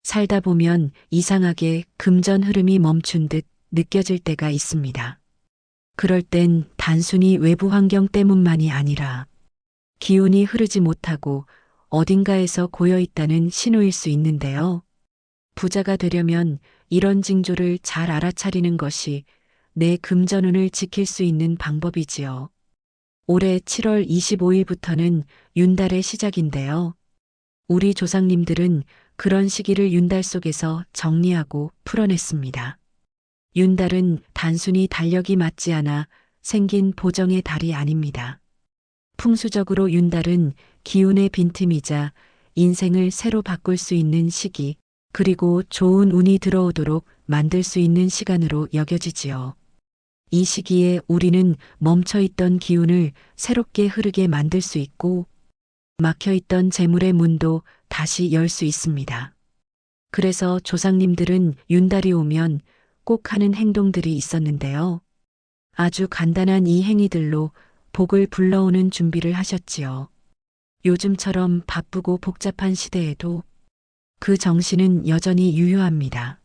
살다 보면 이상하게 금전 흐름이 멈춘 듯 느껴질 때가 있습니다. 그럴 땐 단순히 외부 환경 때문만이 아니라 기운이 흐르지 못하고 어딘가에서 고여 있다는 신호일 수 있는데요. 부자가 되려면 이런 징조를 잘 알아차리는 것이 내 금전운을 지킬 수 있는 방법이지요. 올해 7월 25일부터는 윤달의 시작인데요. 우리 조상님들은 그런 시기를 윤달 속에서 정리하고 풀어냈습니다. 윤달은 단순히 달력이 맞지 않아 생긴 보정의 달이 아닙니다. 풍수적으로 윤달은 기운의 빈틈이자 인생을 새로 바꿀 수 있는 시기, 그리고 좋은 운이 들어오도록 만들 수 있는 시간으로 여겨지지요. 이 시기에 우리는 멈춰있던 기운을 새롭게 흐르게 만들 수 있고 막혀있던 재물의 문도 다시 열 수 있습니다. 그래서 조상님들은 윤달이 오면 꼭 하는 행동들이 있었는데요. 아주 간단한 이 행위들로 복을 불러오는 준비를 하셨지요. 요즘처럼 바쁘고 복잡한 시대에도 그 정신은 여전히 유효합니다.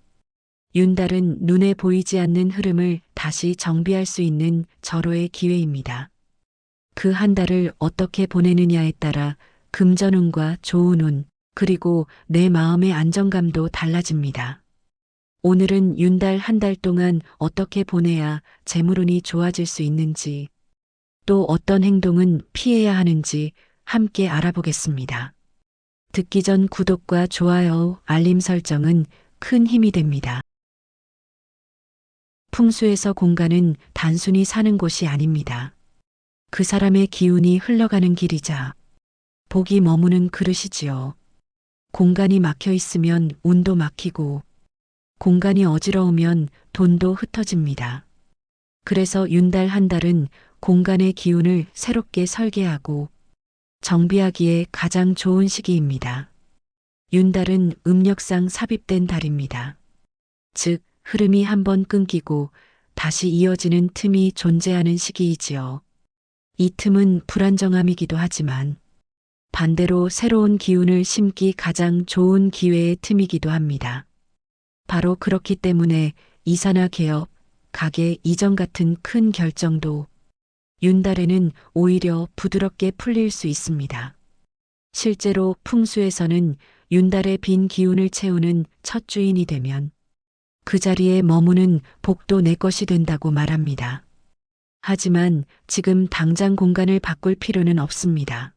윤달은 눈에 보이지 않는 흐름을 다시 정비할 수 있는 절호의 기회입니다. 그 한 달을 어떻게 보내느냐에 따라 금전운과 좋은 운, 그리고 내 마음의 안정감도 달라집니다. 오늘은 윤달 한 달 동안 어떻게 보내야 재물운이 좋아질 수 있는지, 또 어떤 행동은 피해야 하는지 함께 알아보겠습니다. 듣기 전 구독과 좋아요, 알림 설정은 큰 힘이 됩니다. 풍수에서 공간은 단순히 사는 곳이 아닙니다. 그 사람의 기운이 흘러가는 길이자 복이 머무는 그릇이지요. 공간이 막혀 있으면 운도 막히고 공간이 어지러우면 돈도 흩어집니다. 그래서 윤달 한 달은 공간의 기운을 새롭게 설계하고 정비하기에 가장 좋은 시기입니다. 윤달은 음력상 삽입된 달입니다. 즉, 흐름이 한번 끊기고 다시 이어지는 틈이 존재하는 시기이지요. 이 틈은 불안정함이기도 하지만 반대로 새로운 기운을 심기 가장 좋은 기회의 틈이기도 합니다. 바로 그렇기 때문에 이사나 개업, 가게 이전 같은 큰 결정도 윤달에는 오히려 부드럽게 풀릴 수 있습니다. 실제로 풍수에서는 윤달의 빈 기운을 채우는 첫 주인이 되면 그 자리에 머무는 복도 내 것이 된다고 말합니다. 하지만 지금 당장 공간을 바꿀 필요는 없습니다.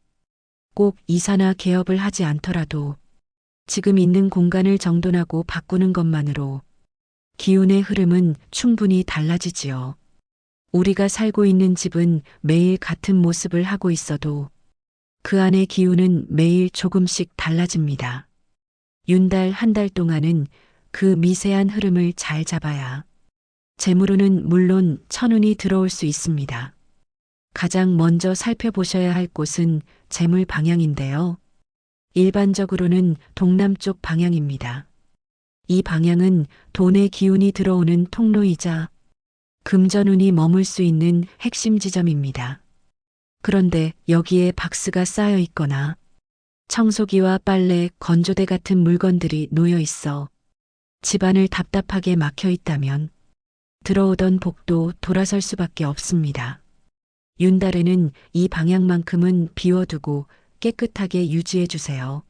꼭 이사나 개업을 하지 않더라도 지금 있는 공간을 정돈하고 바꾸는 것만으로 기운의 흐름은 충분히 달라지지요. 우리가 살고 있는 집은 매일 같은 모습을 하고 있어도 그 안의 기운은 매일 조금씩 달라집니다. 윤달 한 달 동안은 그 미세한 흐름을 잘 잡아야 재물운은 물론 천운이 들어올 수 있습니다. 가장 먼저 살펴보셔야 할 곳은 재물 방향인데요. 일반적으로는 동남쪽 방향입니다. 이 방향은 돈의 기운이 들어오는 통로이자 금전운이 머물 수 있는 핵심 지점입니다. 그런데 여기에 박스가 쌓여 있거나 청소기와 빨래, 건조대 같은 물건들이 놓여 있어 집안을 답답하게 막혀 있다면 들어오던 복도 돌아설 수밖에 없습니다. 윤달에는 이 방향만큼은 비워두고 깨끗하게 유지해 주세요.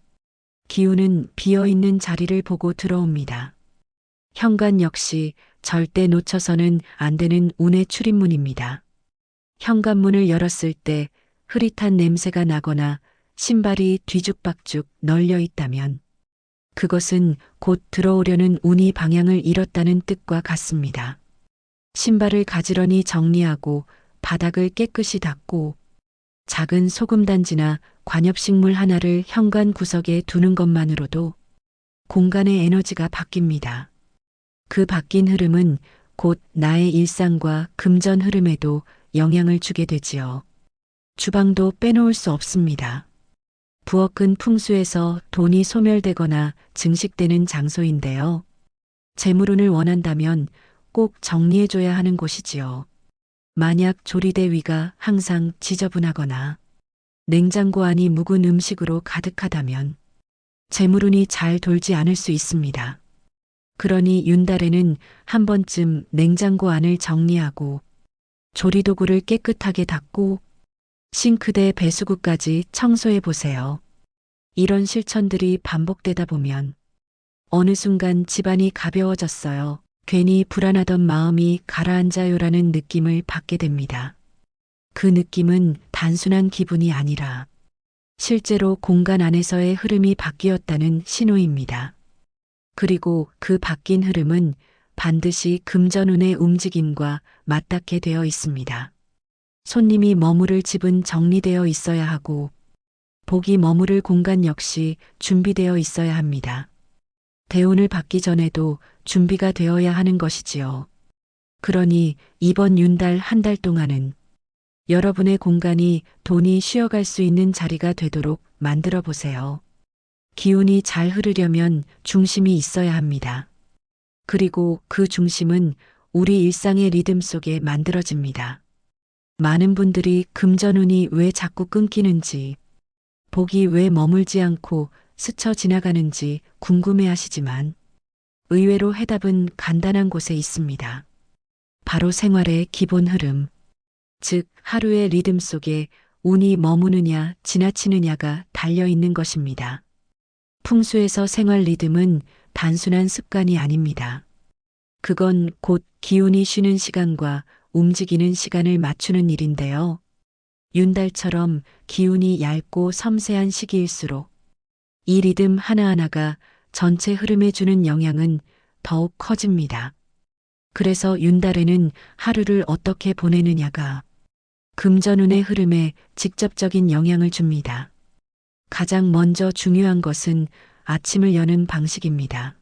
기운은 비어있는 자리를 보고 들어옵니다. 현관 역시 절대 놓쳐서는 안 되는 운의 출입문입니다. 현관문을 열었을 때 흐릿한 냄새가 나거나 신발이 뒤죽박죽 널려 있다면 그것은 곧 들어오려는 운이 방향을 잃었다는 뜻과 같습니다. 신발을 가지런히 정리하고 바닥을 깨끗이 닦고 작은 소금단지나 관엽식물 하나를 현관 구석에 두는 것만으로도 공간의 에너지가 바뀝니다. 그 바뀐 흐름은 곧 나의 일상과 금전 흐름에도 영향을 주게 되지요. 주방도 빼놓을 수 없습니다. 부엌은 풍수에서 돈이 소멸되거나 증식되는 장소인데요. 재물운을 원한다면 꼭 정리해줘야 하는 곳이지요. 만약 조리대 위가 항상 지저분하거나 냉장고 안이 묵은 음식으로 가득하다면 재물운이 잘 돌지 않을 수 있습니다. 그러니 윤달에는 한 번쯤 냉장고 안을 정리하고 조리도구를 깨끗하게 닦고 싱크대 배수구까지 청소해 보세요. 이런 실천들이 반복되다 보면 어느 순간 집안이 가벼워졌어요. 괜히 불안하던 마음이 가라앉아요라는 느낌을 받게 됩니다. 그 느낌은 단순한 기분이 아니라 실제로 공간 안에서의 흐름이 바뀌었다는 신호입니다. 그리고 그 바뀐 흐름은 반드시 금전운의 움직임과 맞닿게 되어 있습니다. 손님이 머무를 집은 정리되어 있어야 하고 복이 머무를 공간 역시 준비되어 있어야 합니다. 대운을 받기 전에도 준비가 되어야 하는 것이지요. 그러니 이번 윤달 한 달 동안은 여러분의 공간이 돈이 쉬어갈 수 있는 자리가 되도록 만들어 보세요. 기운이 잘 흐르려면 중심이 있어야 합니다. 그리고 그 중심은 우리 일상의 리듬 속에 만들어집니다. 많은 분들이 금전운이 왜 자꾸 끊기는지, 복이 왜 머물지 않고 스쳐 지나가는지 궁금해 하시지만 의외로 해답은 간단한 곳에 있습니다. 바로 생활의 기본 흐름, 즉 하루의 리듬 속에 운이 머무느냐 지나치느냐가 달려 있는 것입니다. 풍수에서 생활 리듬은 단순한 습관이 아닙니다. 그건 곧 기운이 쉬는 시간과 움직이는 시간을 맞추는 일인데요. 윤달처럼 기운이 얇고 섬세한 시기일수록 이 리듬 하나하나가 전체 흐름에 주는 영향은 더욱 커집니다. 그래서 윤달에는 하루를 어떻게 보내느냐가 금전운의 흐름에 직접적인 영향을 줍니다. 가장 먼저 중요한 것은 아침을 여는 방식입니다.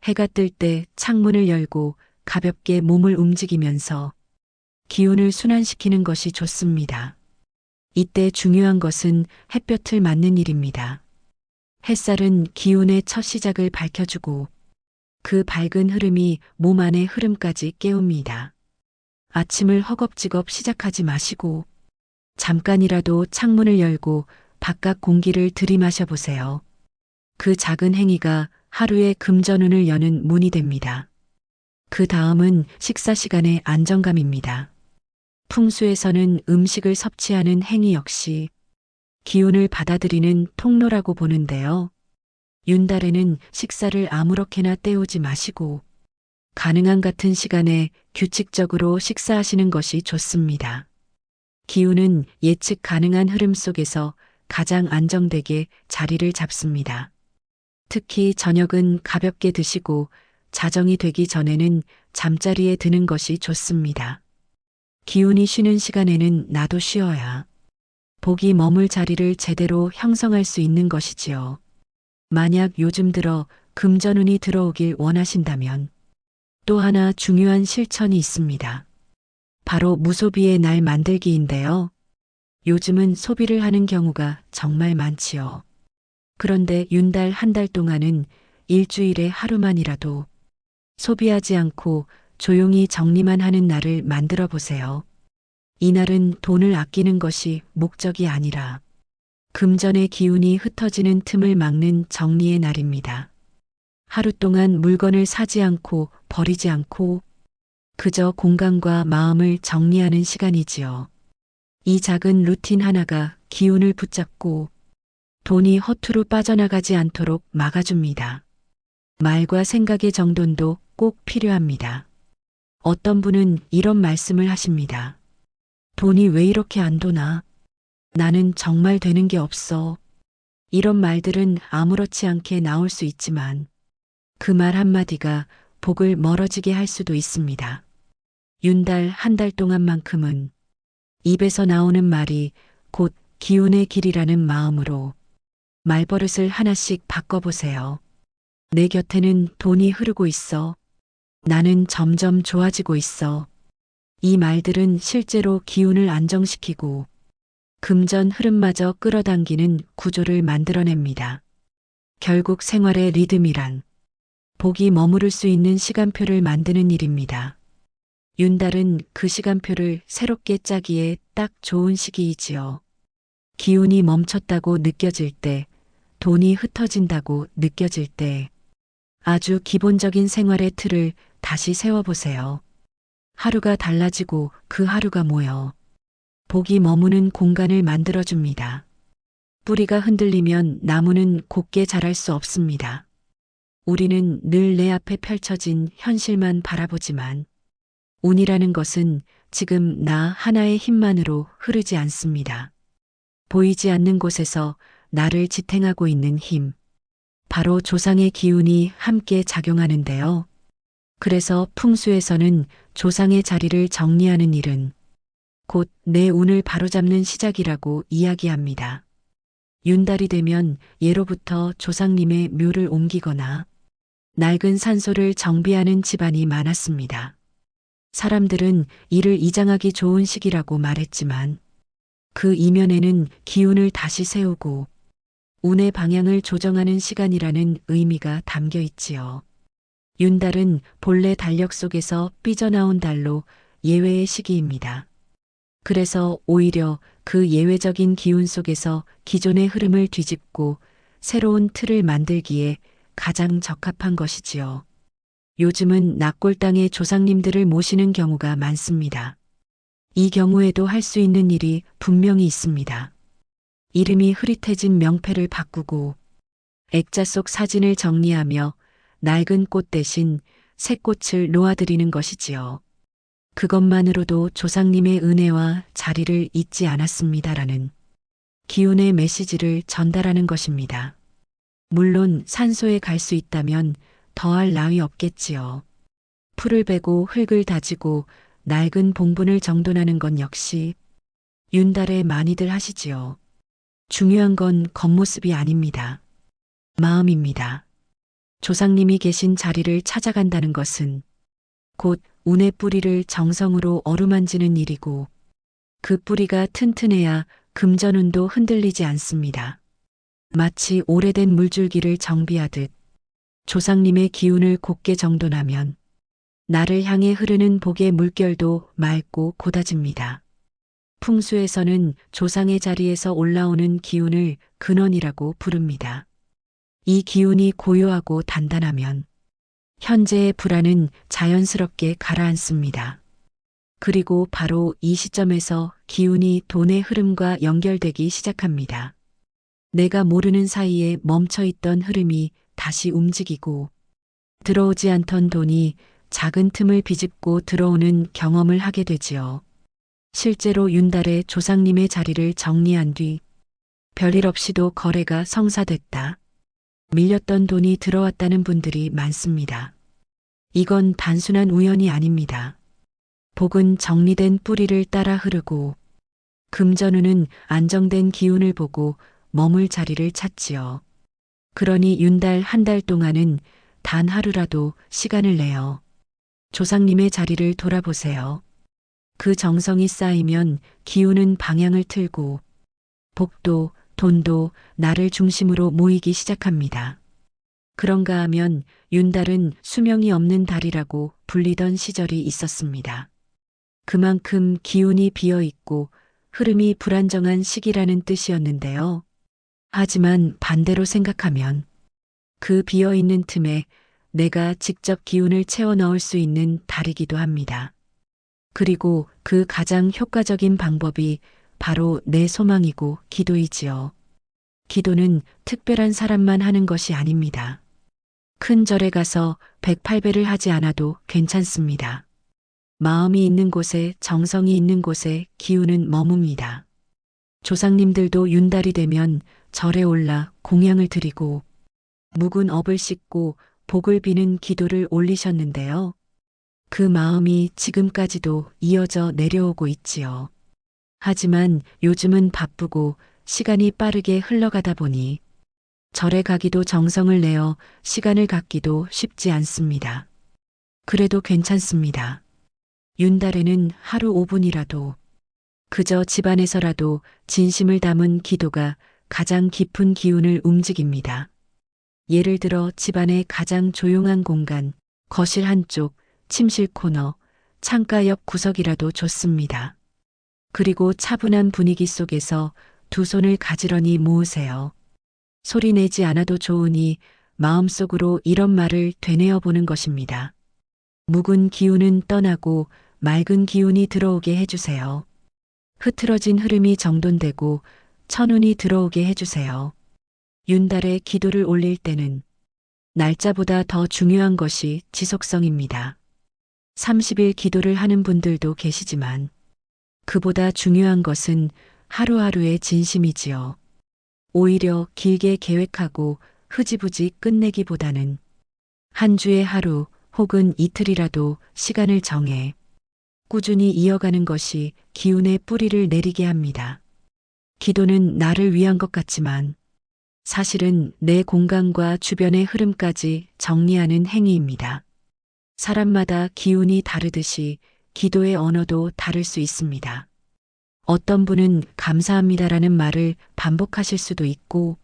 해가 뜰 때 창문을 열고 가볍게 몸을 움직이면서 기운을 순환시키는 것이 좋습니다. 이때 중요한 것은 햇볕을 맞는 일입니다. 햇살은 기운의 첫 시작을 밝혀주고 그 밝은 흐름이 몸 안의 흐름까지 깨웁니다. 아침을 허겁지겁 시작하지 마시고 잠깐이라도 창문을 열고 바깥 공기를 들이마셔 보세요. 그 작은 행위가 하루의 금전운을 여는 문이 됩니다. 그 다음은 식사 시간의 안정감입니다. 풍수에서는 음식을 섭취하는 행위 역시 기운을 받아들이는 통로라고 보는데요. 윤달에는 식사를 아무렇게나 때우지 마시고 가능한 같은 시간에 규칙적으로 식사하시는 것이 좋습니다. 기운은 예측 가능한 흐름 속에서 가장 안정되게 자리를 잡습니다. 특히 저녁은 가볍게 드시고 자정이 되기 전에는 잠자리에 드는 것이 좋습니다. 기운이 쉬는 시간에는 나도 쉬어야 복이 머물 자리를 제대로 형성할 수 있는 것이지요. 만약 요즘 들어 금전운이 들어오길 원하신다면 또 하나 중요한 실천이 있습니다. 바로 무소비의 날 만들기인데요. 요즘은 소비를 하는 경우가 정말 많지요. 그런데 윤달 한 달 동안은 일주일에 하루만이라도 소비하지 않고 조용히 정리만 하는 날을 만들어 보세요. 이날은 돈을 아끼는 것이 목적이 아니라 금전의 기운이 흩어지는 틈을 막는 정리의 날입니다. 하루 동안 물건을 사지 않고 버리지 않고 그저 공간과 마음을 정리하는 시간이지요. 이 작은 루틴 하나가 기운을 붙잡고 돈이 허투루 빠져나가지 않도록 막아줍니다. 말과 생각의 정돈도 꼭 필요합니다. 어떤 분은 이런 말씀을 하십니다. 돈이 왜 이렇게 안 도나? 나는 정말 되는 게 없어. 이런 말들은 아무렇지 않게 나올 수 있지만 그 말 한마디가 복을 멀어지게 할 수도 있습니다. 윤달 한 달 동안만큼은 입에서 나오는 말이 곧 기운의 길이라는 마음으로 말버릇을 하나씩 바꿔보세요. 내 곁에는 돈이 흐르고 있어. 나는 점점 좋아지고 있어. 이 말들은 실제로 기운을 안정시키고 금전 흐름마저 끌어당기는 구조를 만들어냅니다. 결국 생활의 리듬이란 복이 머무를 수 있는 시간표를 만드는 일입니다. 윤달은 그 시간표를 새롭게 짜기에 딱 좋은 시기이지요. 기운이 멈췄다고 느껴질 때 돈이 흩어진다고 느껴질 때 아주 기본적인 생활의 틀을 다시 세워보세요. 하루가 달라지고 그 하루가 모여 복이 머무는 공간을 만들어줍니다. 뿌리가 흔들리면 나무는 곧게 자랄 수 없습니다. 우리는 늘 내 앞에 펼쳐진 현실만 바라보지만 운이라는 것은 지금 나 하나의 힘만으로 흐르지 않습니다. 보이지 않는 곳에서 나를 지탱하고 있는 힘. 바로 조상의 기운이 함께 작용하는데요. 그래서 풍수에서는 조상의 자리를 정리하는 일은 곧 내 운을 바로잡는 시작이라고 이야기합니다. 윤달이 되면 예로부터 조상님의 묘를 옮기거나 낡은 산소를 정비하는 집안이 많았습니다. 사람들은 이를 이장하기 좋은 시기라고 말했지만 그 이면에는 기운을 다시 세우고 운의 방향을 조정하는 시간이라는 의미가 담겨 있지요. 윤달은 본래 달력 속에서 삐져나온 달로 예외의 시기입니다. 그래서 오히려 그 예외적인 기운 속에서 기존의 흐름을 뒤집고 새로운 틀을 만들기에 가장 적합한 것이지요. 요즘은 납골당에 조상님들을 모시는 경우가 많습니다. 이 경우에도 할 수 있는 일이 분명히 있습니다. 이름이 흐릿해진 명패를 바꾸고 액자 속 사진을 정리하며 낡은 꽃 대신 새 꽃을 놓아드리는 것이지요. 그것만으로도 조상님의 은혜와 자리를 잊지 않았습니다라는 기운의 메시지를 전달하는 것입니다. 물론 산소에 갈 수 있다면 더할 나위 없겠지요. 풀을 베고 흙을 다지고 낡은 봉분을 정돈하는 건 역시 윤달에 많이들 하시지요. 중요한 건 겉모습이 아닙니다. 마음입니다. 조상님이 계신 자리를 찾아간다는 것은 곧 운의 뿌리를 정성으로 어루만지는 일이고 그 뿌리가 튼튼해야 금전운도 흔들리지 않습니다. 마치 오래된 물줄기를 정비하듯 조상님의 기운을 곧게 정돈하면 나를 향해 흐르는 복의 물결도 맑고 고다집니다. 풍수에서는 조상의 자리에서 올라오는 기운을 근원이라고 부릅니다. 이 기운이 고요하고 단단하면 현재의 불안은 자연스럽게 가라앉습니다. 그리고 바로 이 시점에서 기운이 돈의 흐름과 연결되기 시작합니다. 내가 모르는 사이에 멈춰있던 흐름이 다시 움직이고 들어오지 않던 돈이 작은 틈을 비집고 들어오는 경험을 하게 되지요. 실제로 윤달에 조상님의 자리를 정리한 뒤 별일 없이도 거래가 성사됐다. 밀렸던 돈이 들어왔다는 분들이 많습니다. 이건 단순한 우연이 아닙니다. 복은 정리된 뿌리를 따라 흐르고 금전운은 안정된 기운을 보고 머물 자리를 찾지요. 그러니 윤달 한 달 동안은 단 하루라도 시간을 내어 조상님의 자리를 돌아보세요. 그 정성이 쌓이면 기운은 방향을 틀고 복도, 돈도 나를 중심으로 모이기 시작합니다. 그런가 하면 윤달은 수명이 없는 달이라고 불리던 시절이 있었습니다. 그만큼 기운이 비어 있고 흐름이 불안정한 시기라는 뜻이었는데요. 하지만 반대로 생각하면 그 비어 있는 틈에 내가 직접 기운을 채워 넣을 수 있는 달이기도 합니다. 그리고 그 가장 효과적인 방법이 바로 내 소망이고 기도이지요. 기도는 특별한 사람만 하는 것이 아닙니다. 큰 절에 가서 108배를 하지 않아도 괜찮습니다. 마음이 있는 곳에 정성이 있는 곳에 기운은 머뭅니다. 조상님들도 윤달이 되면 절에 올라 공양을 드리고 묵은 업을 씻고 복을 비는 기도를 올리셨는데요. 그 마음이 지금까지도 이어져 내려오고 있지요. 하지만 요즘은 바쁘고 시간이 빠르게 흘러가다 보니 절에 가기도 정성을 내어 시간을 갖기도 쉽지 않습니다. 그래도 괜찮습니다. 윤달에는 하루 5분이라도 그저 집안에서라도 진심을 담은 기도가 가장 깊은 기운을 움직입니다. 예를 들어 집안의 가장 조용한 공간, 거실 한쪽, 침실 코너, 창가 옆 구석이라도 좋습니다. 그리고 차분한 분위기 속에서 두 손을 가지런히 모으세요. 소리내지 않아도 좋으니 마음속으로 이런 말을 되뇌어 보는 것입니다. 묵은 기운은 떠나고 맑은 기운이 들어오게 해주세요. 흐트러진 흐름이 정돈되고 천운이 들어오게 해주세요. 윤달에 기도를 올릴 때는 날짜보다 더 중요한 것이 지속성입니다. 30일 기도를 하는 분들도 계시지만 그보다 중요한 것은 하루하루의 진심이지요. 오히려 길게 계획하고 흐지부지 끝내기보다는 한 주에 하루 혹은 이틀이라도 시간을 정해 꾸준히 이어가는 것이 기운의 뿌리를 내리게 합니다. 기도는 나를 위한 것 같지만 사실은 내 공간과 주변의 흐름까지 정리하는 행위입니다. 사람마다 기운이 다르듯이 기도의 언어도 다를 수 있습니다. 어떤 분은 감사합니다라는 말을 반복하실 수도 있고,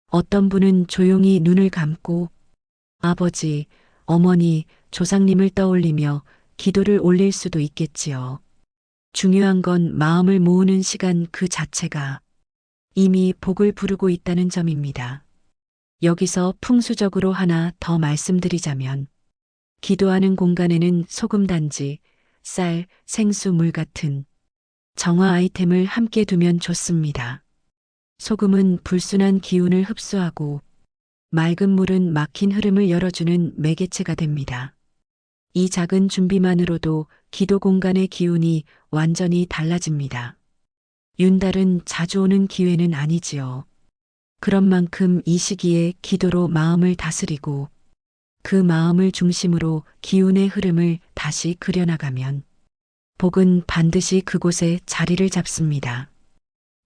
어떤 분은 조용히 눈을 감고 아버지, 어머니, 조상님을 떠올리며 기도를 올릴 수도 있겠지요. 중요한 건 마음을 모으는 시간 그 자체가 이미 복을 부르고 있다는 점입니다. 여기서 풍수적으로 하나 더 말씀드리자면, 기도하는 공간에는 소금단지, 쌀, 생수, 물 같은 정화 아이템을 함께 두면 좋습니다. 소금은 불순한 기운을 흡수하고 맑은 물은 막힌 흐름을 열어주는 매개체가 됩니다. 이 작은 준비만으로도 기도 공간의 기운이 완전히 달라집니다. 윤달은 자주 오는 기회는 아니지요. 그런 만큼 이 시기에 기도로 마음을 다스리고 그 마음을 중심으로 기운의 흐름을 다시 그려나가면 복은 반드시 그곳에 자리를 잡습니다.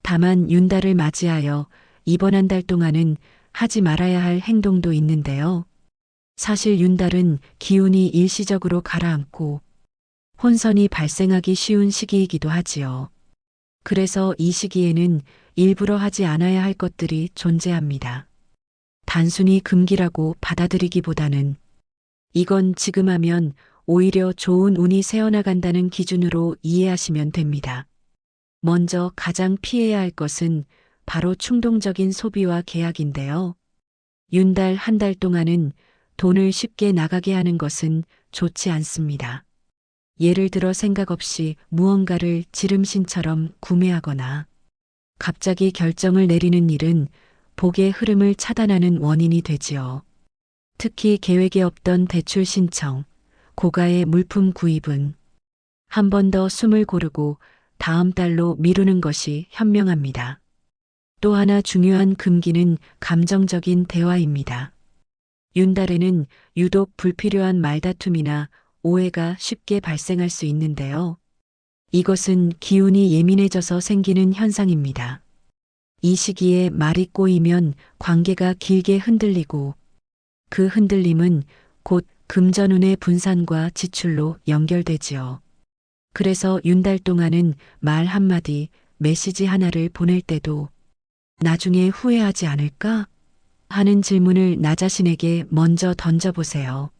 다만 윤달을 맞이하여 이번 한 달 동안은 하지 말아야 할 행동도 있는데요. 사실 윤달은 기운이 일시적으로 가라앉고 혼선이 발생하기 쉬운 시기이기도 하지요. 그래서 이 시기에는 일부러 하지 않아야 할 것들이 존재합니다. 단순히 금기라고 받아들이기보다는 이건 지금 하면 오히려 좋은 운이 새어나간다는 기준으로 이해하시면 됩니다. 먼저 가장 피해야 할 것은 바로 충동적인 소비와 계약인데요. 윤달 한 달 동안은 돈을 쉽게 나가게 하는 것은 좋지 않습니다. 예를 들어 생각 없이 무언가를 지름신처럼 구매하거나 갑자기 결정을 내리는 일은 복의 흐름을 차단하는 원인이 되지요. 특히 계획에 없던 대출 신청, 고가의 물품 구입은 한 번 더 숨을 고르고 다음 달로 미루는 것이 현명합니다. 또 하나 중요한 금기는 감정적인 대화입니다. 윤달에는 유독 불필요한 말다툼이나 오해가 쉽게 발생할 수 있는데요. 이것은 기운이 예민해져서 생기는 현상입니다. 이 시기에 말이 꼬이면 관계가 길게 흔들리고 그 흔들림은 곧 금전운의 분산과 지출로 연결되지요. 그래서 윤달 동안은 말 한마디, 메시지 하나를 보낼 때도 나중에 후회하지 않을까? 하는 질문을 나 자신에게 먼저 던져보세요.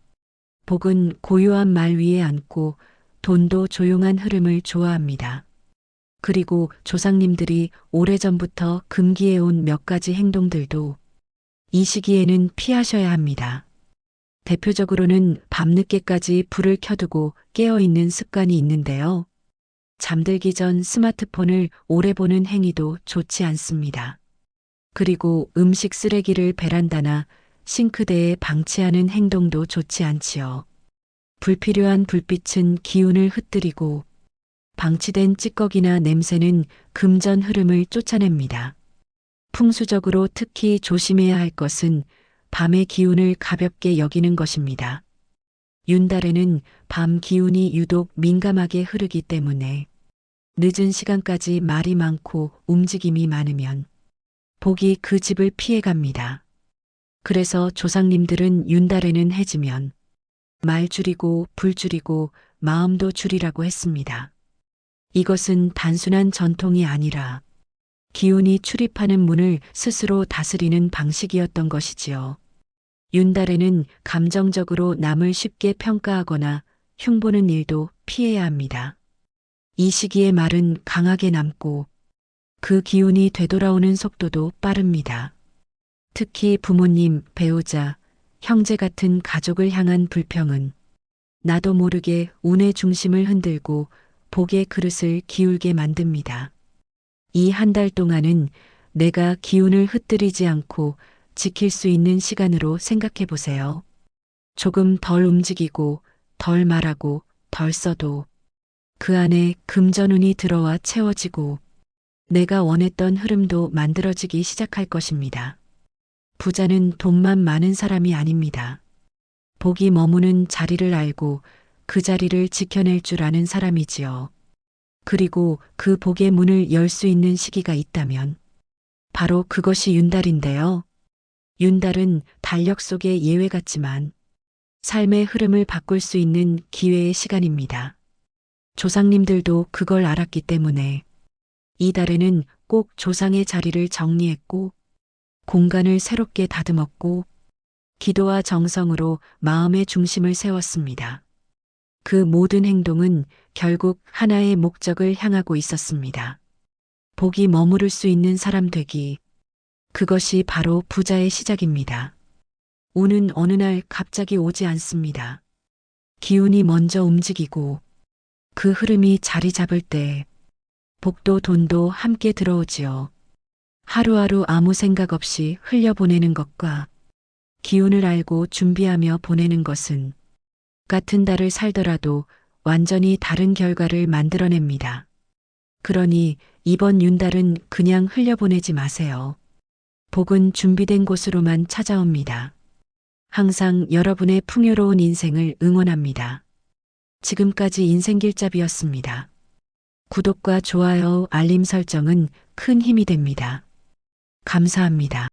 복은 고요한 말 위에 앉고 돈도 조용한 흐름을 좋아합니다. 그리고 조상님들이 오래전부터 금기해온 몇 가지 행동들도 이 시기에는 피하셔야 합니다. 대표적으로는 밤늦게까지 불을 켜두고 깨어있는 습관이 있는데요. 잠들기 전 스마트폰을 오래 보는 행위도 좋지 않습니다. 그리고 음식 쓰레기를 베란다나 싱크대에 방치하는 행동도 좋지 않지요. 불필요한 불빛은 기운을 흩뜨리고 방치된 찌꺼기나 냄새는 금전 흐름을 쫓아냅니다. 풍수적으로 특히 조심해야 할 것은 밤의 기운을 가볍게 여기는 것입니다. 윤달에는 밤 기운이 유독 민감하게 흐르기 때문에 늦은 시간까지 말이 많고 움직임이 많으면 복이 그 집을 피해갑니다. 그래서 조상님들은 윤달에는 해지면 말 줄이고 불 줄이고 마음도 줄이라고 했습니다. 이것은 단순한 전통이 아니라 기운이 출입하는 문을 스스로 다스리는 방식이었던 것이지요. 윤달에는 감정적으로 남을 쉽게 평가하거나 흉보는 일도 피해야 합니다. 이 시기의 말은 강하게 남고 그 기운이 되돌아오는 속도도 빠릅니다. 특히 부모님, 배우자, 형제 같은 가족을 향한 불평은 나도 모르게 운의 중심을 흔들고 복의 그릇을 기울게 만듭니다. 이 한 달 동안은 내가 기운을 흩뜨리지 않고 지킬 수 있는 시간으로 생각해 보세요. 조금 덜 움직이고, 덜 말하고, 덜 써도 그 안에 금전운이 들어와 채워지고 내가 원했던 흐름도 만들어지기 시작할 것입니다. 부자는 돈만 많은 사람이 아닙니다. 복이 머무는 자리를 알고 그 자리를 지켜낼 줄 아는 사람이지요. 그리고 그 복의 문을 열 수 있는 시기가 있다면 바로 그것이 윤달인데요. 윤달은 달력 속의 예외 같지만 삶의 흐름을 바꿀 수 있는 기회의 시간입니다. 조상님들도 그걸 알았기 때문에 이 달에는 꼭 조상의 자리를 정리했고 공간을 새롭게 다듬었고 기도와 정성으로 마음의 중심을 세웠습니다. 그 모든 행동은 결국 하나의 목적을 향하고 있었습니다. 복이 머무를 수 있는 사람 되기. 그것이 바로 부자의 시작입니다. 운은 어느 날 갑자기 오지 않습니다. 기운이 먼저 움직이고 그 흐름이 자리 잡을 때 복도 돈도 함께 들어오지요. 하루하루 아무 생각 없이 흘려보내는 것과 기운을 알고 준비하며 보내는 것은 같은 달을 살더라도 완전히 다른 결과를 만들어냅니다. 그러니 이번 윤달은 그냥 흘려보내지 마세요. 복은 준비된 곳으로만 찾아옵니다. 항상 여러분의 풍요로운 인생을 응원합니다. 지금까지 인생길잡이였습니다. 구독과 좋아요, 알림 설정은 큰 힘이 됩니다. 감사합니다.